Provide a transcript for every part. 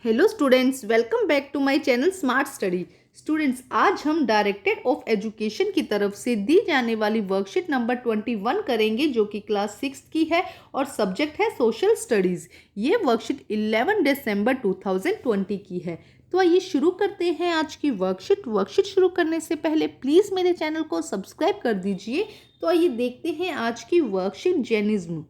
Hello students, welcome back to my channel smart study. Students, आज हम directed of education की तरफ से दी जाने वाली वर्कशीट नंबर 21 करेंगे, जो कि क्लास 6 की है और सब्जेक्ट है सोशल स्टडीज़। ये वर्कशीट 11 दिसंबर 2020 की है। तो आइए शुरू करते हैं आज की वर्कशीट शुरू करने से पहले प्लीज़ मेरे चैनल को सब्सक्राइब कर दीजिए। तो आइए देखते हैं आज की worksheet. Jainism,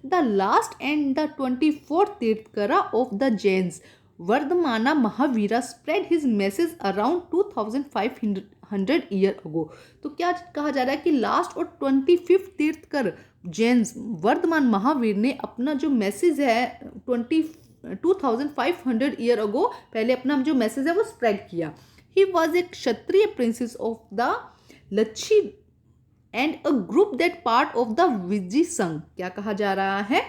the last and the 24th tirthankara of the Jains Vardhamana Mahavira spread his message around 2500 year ago. तो क्या कहा जा रहा है कि लास्ट और 25th तीर्थकर जैन्स वर्धमान महावीर ने अपना जो मैसेज है 2500 ईयर अगो पहले अपना जो मैसेज है वो स्प्रेड किया। He was a Kshatriya princess of the Lichchhavi and a group that part of the Vajji Sangha. क्या कहा जा रहा है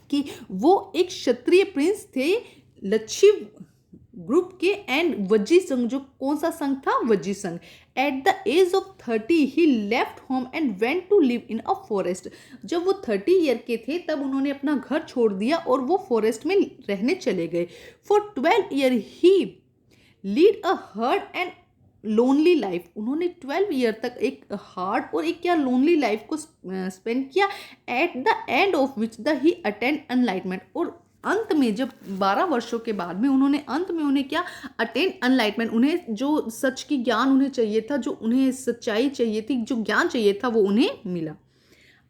कि वो एक क्षत्रिय प्रिंस थे लच्छी ग्रुप के एंड वज्जी संघ, जो कौन सा संघ था? वज्जी संघ। At the age of 30 he left home and went to live in a forest. जब वो 30 ईयर के थे तब उन्होंने अपना घर छोड़ दिया और वो फॉरेस्ट में रहने चले गए। For 12 year he lead a hard and lonely life. उन्होंने 12 ईयर तक एक हार्ड और एक क्या लोनली लाइफ को स्पेंड किया। At the end of which the he attend enlightenment. और अंत में जब 12 वर्षों के बाद में उन्होंने अंत में उन्हें क्या अटेंड एनलाइटमेंट, उन्हें जो सच की ज्ञान उन्हें चाहिए था, जो उन्हें सच्चाई चाहिए थी, जो ज्ञान चाहिए था, वो उन्हें मिला।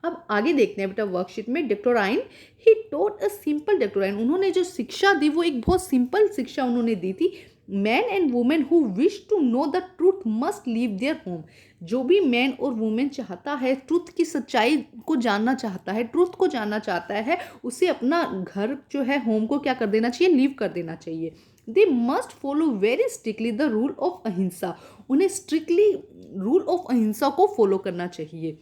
अब आगे देखते हैं बेटा वर्कशीट में। डेक्टोराइन, ही टोट अ सिंपल डेक्टोराइन। उन्होंने जो शिक्षा दी वो एक बहुत सिंपल शिक्षा उन्होंने दी थी। Man and women who wish to know the truth must leave their home. जो भी मैन और वुमेन चाहता है, ट्रूथ की सच्चाई को जानना चाहता है, ट्रूथ को जानना चाहता है, उसे अपना घर जो है होम को क्या कर देना चाहिए? लीव कर देना चाहिए। They must follow very strictly the rule of अहिंसा। उन्हें स्ट्रिक्टली रूल ऑफ अहिंसा को फॉलो करना चाहिए।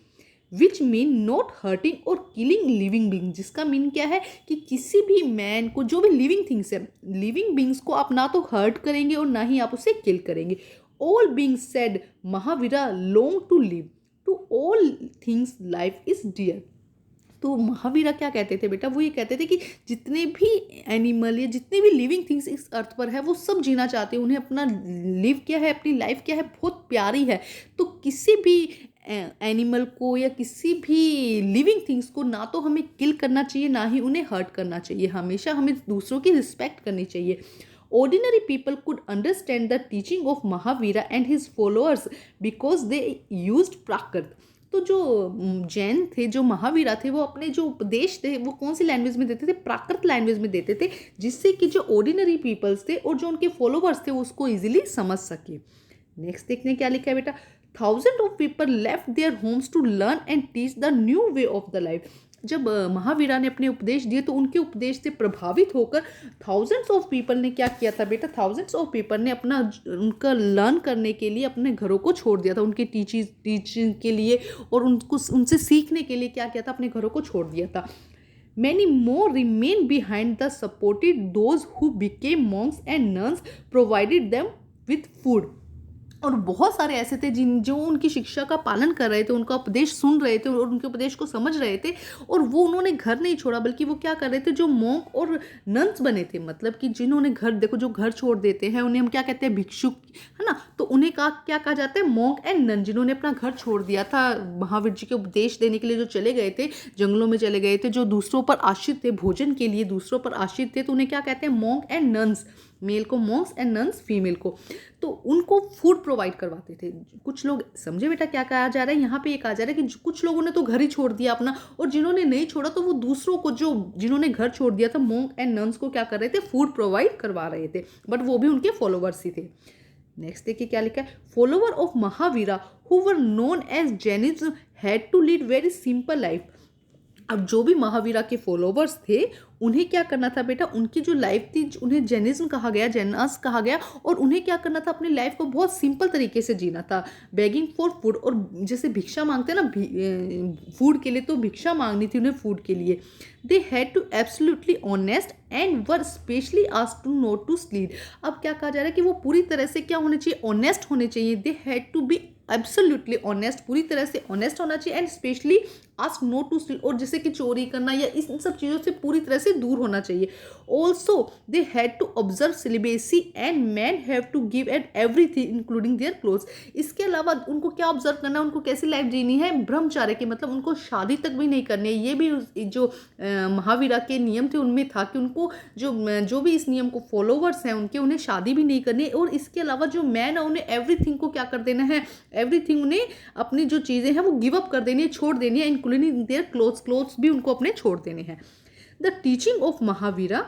Which mean not hurting or killing living being. जिसका मीन क्या है कि किसी भी मैन को, जो भी लिविंग थिंग्स है, लिविंग बींग्स को आप ना तो हर्ट करेंगे और ना ही आप उसे किल करेंगे। All being said Mahavira long to live, to all things life is dear. तो महावीरा क्या कहते थे बेटा? वो ये कहते थे कि जितने भी एनिमल या जितने भी लिविंग थिंग्स इस अर्थ पर है वो सब जीना चाहते हैं। उन्हें अपना लिव क्या है, अपनी लाइफ क्या है, बहुत प्यारी है। तो किसी भी एनिमल को या किसी भी लिविंग थिंग्स को ना तो हमें किल करना चाहिए, ना ही उन्हें हर्ट करना चाहिए। हमेशा हमें दूसरों की रिस्पेक्ट करनी चाहिए। Ordinary people could understand the teaching of Mahavira and his followers because they used प्राकृत। तो जो जैन थे, जो महावीरा थे, वो अपने जो उपदेश थे वो कौन सी लैंग्वेज में देते थे? प्राकृत लैंग्वेज में देते थे, जिससे कि जो ऑर्डिनरी पीपल्स थे और जो उनके फॉलोवर्स थे वो उसको इजीली समझ सके। नेक्स्ट देखने क्या लिखा है बेटा। Thousand of people left their homes to learn and teach the new way of the life. जब महावीरा ने अपने उपदेश दिए तो उनके उपदेश से प्रभावित होकर थाउजेंड्स ऑफ पीपल ने क्या किया था बेटा? थाउजेंड्स ऑफ पीपल ने अपना उनका लर्न करने के लिए अपने घरों को छोड़ दिया था, उनके टीचिंग के लिए और उनको उनसे सीखने के लिए क्या किया था? अपने घरों को छोड़ दिया था। Many more remain behind the supported those who became monks and nuns, provided them with food। और बहुत सारे ऐसे थे जो उनकी शिक्षा का पालन कर रहे थे, उनका उपदेश सुन रहे थे और उनके उपदेश को समझ रहे थे, और वो उन्होंने घर नहीं छोड़ा, बल्कि वो क्या कर रहे थे? जो मॉन्क और नन्स बने थे, मतलब कि जिन्होंने घर, देखो जो घर छोड़ देते हैं उन्हें हम क्या कहते हैं? भिक्षुक, है ना। तो उन्हें क्या कहा जाता है? Monk and nun. जिन्होंने अपना घर छोड़ दिया था महावीर जी के उपदेश देने के लिए, जो चले गए थे, जंगलों में चले गए थे, जो दूसरों पर आश्रित थे, भोजन के लिए दूसरों पर आश्रित थे, तो उन्हें क्या कहते हैं? Monk and nuns. मेल को मॉन्क्स एंड नन्स, फीमेल को। तो उनको फूड प्रोवाइड करवाते थे। कुछ लोग, समझे बेटा क्या कहा जा रहा है यहाँ पे? ये कहा जा रहा है कि कुछ लोगों ने तो घर ही छोड़ दिया अपना, और जिन्होंने नहीं छोड़ा तो वो दूसरों को, जिन्होंने घर छोड़ दिया था, मॉन्क एंड नन्स को क्या कर रहे थे? फूड प्रोवाइड करवा रहे थे, बट वो भी उनके फॉलोवर्स ही थे। नेक्स्ट देखिए क्या लिखा है। Follower of Mahavira who were known as Jainism had to lead very simple life. अब जो भी महावीरा के फॉलोवर्स थे उन्हें क्या करना था बेटा? उनकी जो लाइफ थी, उन्हें जैनिज्म कहा गया, जैनस कहा गया, और उन्हें क्या करना था? अपनी लाइफ को बहुत सिंपल तरीके से जीना था। बेगिंग फॉर फूड, और जैसे भिक्षा मांगते हैं ना फूड के लिए, तो भिक्षा मांगनी थी उन्हें फूड के लिए। They had to absolutely honest and were specially asked to not to स्लीड। अब क्या कहा जा रहा है कि वो पूरी तरह से क्या होने चाहिए? ऑनेस्ट होने चाहिए। They had to be absolutely honest, पूरी तरह से ऑनेस्ट होना चाहिए, and specially ask no to steal, और जैसे कि चोरी करना या इस सब चीज़ों से पूरी तरह से से दूर होना चाहिए। Also they had to observe celibacy and men have to give up everything including their clothes. इसके अलावा उनको क्या ऑब्जर्व करना है, उनको कैसी लाइफ जीनी है, ब्रह्मचार्य की, मतलब उनको शादी तक भी नहीं करनी है। ये भी जो महावीरा के नियम थे उनमें था कि उनको जो भी इस नियम को फॉलोवर्स हैं उनके, उन्हें शादी भी नहीं करनी। और इसके अलावा जो मैन है उन्हें एवरीथिंग को क्या कर देना है, एवरीथिंग उन्हें अपनी जो चीज़ें हैं वो गिव अप कर देनी है, छोड़ देनी है, इंक्लूडिंग देयर क्लोथ्स भी उनको अपने छोड़ देने हैं। The teaching of Mahavira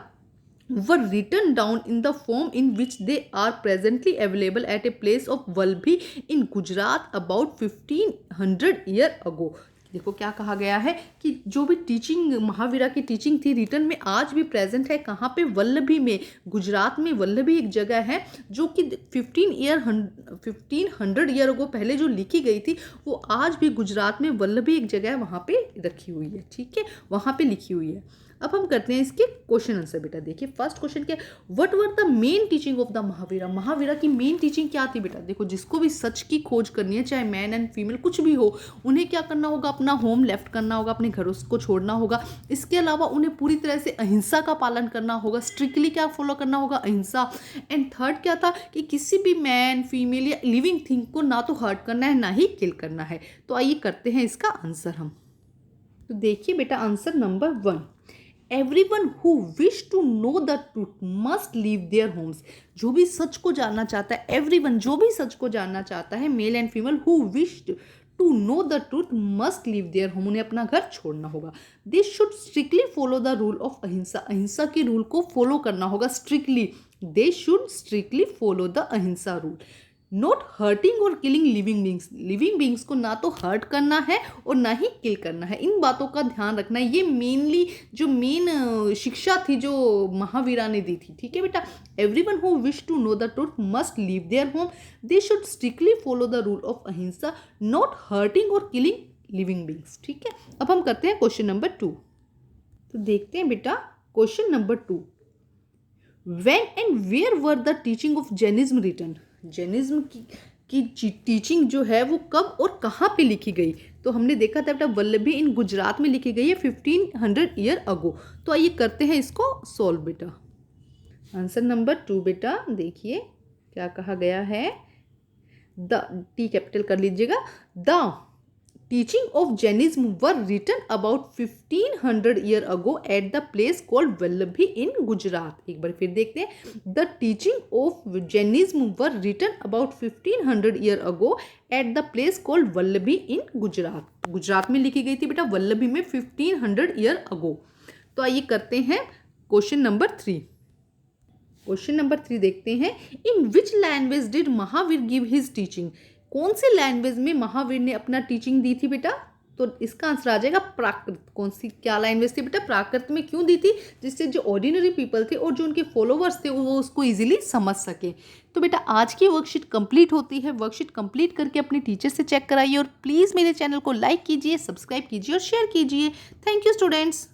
were written down in the form in which they are presently available at a place of Valbhi in Gujarat about 1500 year ago। देखो क्या कहा गया है कि जो भी टीचिंग महावीरा की टीचिंग थी रिटर्न में आज भी प्रेजेंट है। कहाँ पे, वल्लभी में, गुजरात में। वल्लभी एक जगह है जो कि 1500 ईयर अगो पहले जो लिखी गई थी वो आज भी गुजरात में वल्लभी एक जगह है वहाँ पे रखी हुई है। ठीक है, वहाँ पे लिखी हुई है। अब हम करते हैं इसके क्वेश्चन आंसर। बेटा देखिए फर्स्ट क्वेश्चन क्या, what were the main teaching of the Mahavira. Mahavira की मेन टीचिंग क्या थी बेटा। देखो जिसको भी सच की खोज करनी है, चाहे मैन एंड फीमेल कुछ भी हो, उन्हें क्या करना होगा, अपना होम लेफ्ट करना होगा, अपने घरों को छोड़ना होगा। इसके अलावा उन्हें पूरी तरह से अहिंसा का पालन करना होगा, स्ट्रिक्टली क्या फॉलो करना होगा, अहिंसा। एंड थर्ड क्या था कि किसी भी मैन फीमेल या लिविंग थिंग को ना तो हर्ट करना है ना ही किल करना है। तो आइए करते हैं इसका आंसर हम। तो देखिए बेटा answer number 1, Everyone who wish to know the truth must leave their homes। जो भी सच को जानना चाहता है, everyone जो भी सच को जानना चाहता है, male and female, who wish to know the truth must leave their home, उन्हें अपना घर छोड़ना होगा। They should strictly follow the rule of अहिंसा, अहिंसा की रूल को फॉलो करना होगा strictly। They should strictly follow the अहिंसा rule. Not hurting or killing living beings, living beings को ना तो हर्ट करना है और ना ही किल करना है। इन बातों का ध्यान रखना है। ये मेनली जो मेन शिक्षा थी जो महावीरा ने दी थी। ठीक है बेटा, everyone who wish to know the truth must leave their home, they should strictly follow the rule of ahimsa, not hurting or killing living beings. ठीक है, अब हम करते हैं क्वेश्चन नंबर 2। तो देखते हैं बेटा question number 2, when and where were the teaching of Jainism written. Jainism की टीचिंग जो है वो कब और कहाँ पे लिखी गई। तो हमने देखा था बेटा वल्लभी इन गुजरात में लिखी गई है 1500 ईयर अगो। तो आइए करते हैं इसको सॉल्व बेटा। आंसर नंबर 2 बेटा देखिए क्या कहा गया है, द टी कैपिटल कर लीजिएगा, the teaching of Jainism were written about 1500 year ago at the place called Vallabhi in Gujarat. एक बार फिर देखते हैं, the teaching of Jainism were written about 1500 year ago at the place called Vallabhi in Gujarat. Gujarat में लिखी गई थी बेटा वल्लभी में 1500 ईयर अगो। तो आइए करते हैं क्वेश्चन नंबर 3। क्वेश्चन नंबर 3 देखते हैं, in which language did Mahavir give his teaching. कौन से लैंग्वेज में महावीर ने अपना टीचिंग दी थी बेटा। तो इसका आंसर आ जाएगा प्राकृत। कौन सी क्या लैंग्वेज थी बेटा, प्राकृत में क्यों दी थी, जिससे जो ऑर्डिनरी पीपल थे और जो उनके फॉलोवर्स थे वो उसको इजीली समझ सके। तो बेटा आज की वर्कशीट कंप्लीट होती है। वर्कशीट कंप्लीट करके अपने टीचर से चेक कराइए और प्लीज़ मेरे चैनल को लाइक कीजिए, सब्सक्राइब कीजिए और शेयर कीजिए। Thank you students.